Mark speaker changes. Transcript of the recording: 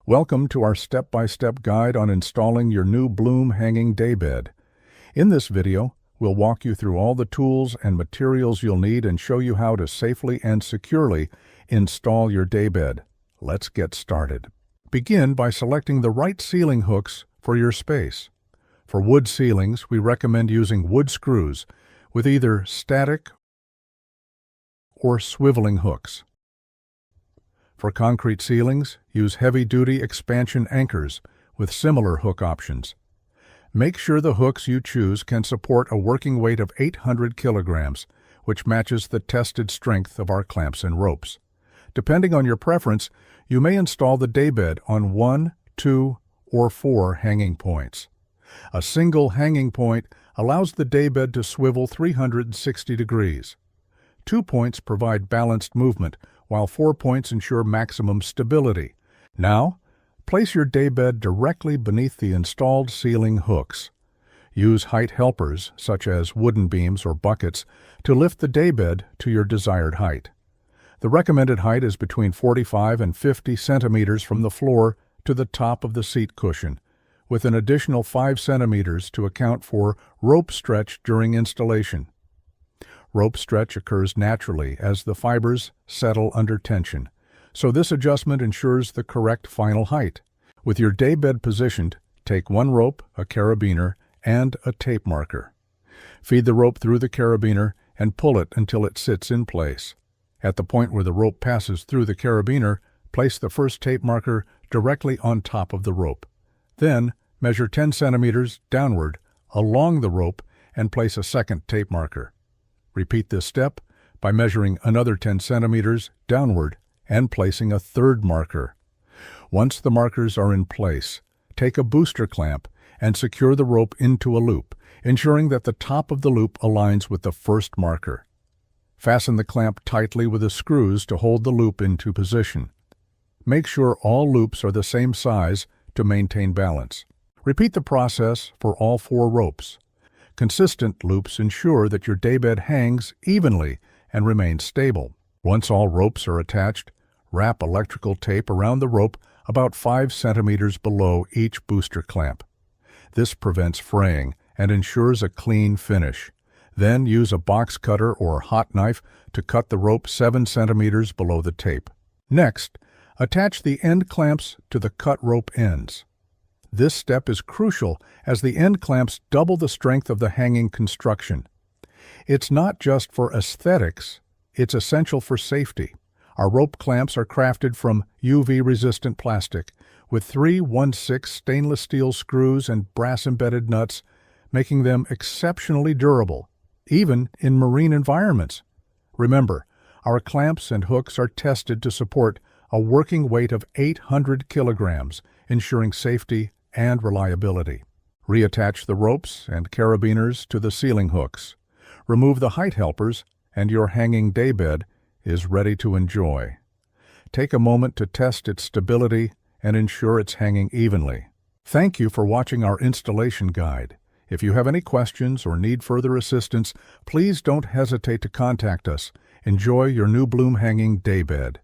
Speaker 1: Welcome to our step-by-step guide on installing your new Bloom hanging daybed. In this video, we'll walk you through all the tools and materials you'll need and show you how to safely and securely install your daybed. Let's get started. Begin by selecting the right ceiling hooks for your space. For wood ceilings, we recommend using wood screws with either static or swiveling hooks. For concrete ceilings, use heavy-duty expansion anchors with similar hook options. Make sure the hooks you choose can support a working weight of 800 kilograms, which matches the tested strength of our clamps and ropes. Depending on your preference, you may install the daybed on 1, 2, or 4 hanging points. A single hanging point allows the daybed to swivel 360 degrees. 2 points provide balanced movement, while 4 points ensure maximum stability. Now, place your daybed directly beneath the installed ceiling hooks. Use height helpers, such as wooden beams or buckets, to lift the daybed to your desired height. The recommended height is between 45 and 50 centimeters from the floor to the top of the seat cushion, with an additional 5 centimeters to account for rope stretch during installation. Rope stretch occurs naturally as the fibers settle under tension, so this adjustment ensures the correct final height. With your daybed positioned, take one rope, a carabiner, and a tape marker. Feed the rope through the carabiner and pull it until it sits in place. At the point where the rope passes through the carabiner, place the first tape marker directly on top of the rope. Then, measure 10 centimeters downward along the rope and place a second tape marker. Repeat this step by measuring another 10 centimeters downward and placing a third marker. Once the markers are in place, take a booster clamp and secure the rope into a loop, ensuring that the top of the loop aligns with the first marker. Fasten the clamp tightly with the screws to hold the loop into position. Make sure all loops are the same size to maintain balance. Repeat the process for all 4 ropes. Consistent loops ensure that your daybed hangs evenly and remains stable. Once all ropes are attached, wrap electrical tape around the rope about 5 centimeters below each booster clamp. This prevents fraying and ensures a clean finish. Then use a box cutter or hot knife to cut the rope 7 centimeters below the tape. Next, attach the end clamps to the cut rope ends. This step is crucial as the end clamps double the strength of the hanging construction. It's not just for aesthetics, it's essential for safety. Our rope clamps are crafted from UV-resistant plastic with 3 1/6 stainless steel screws and brass-embedded nuts, making them exceptionally durable, even in marine environments. Remember, our clamps and hooks are tested to support a working weight of 800 kilograms, ensuring safety and reliability. Reattach the ropes and carabiners to the ceiling hooks. Remove the height helpers, and your hanging daybed is ready to enjoy. Take a moment to test its stability and ensure it's hanging evenly. Thank you for watching our installation guide. If you have any questions or need further assistance, please don't hesitate to contact us. Enjoy your new Bloom hanging daybed.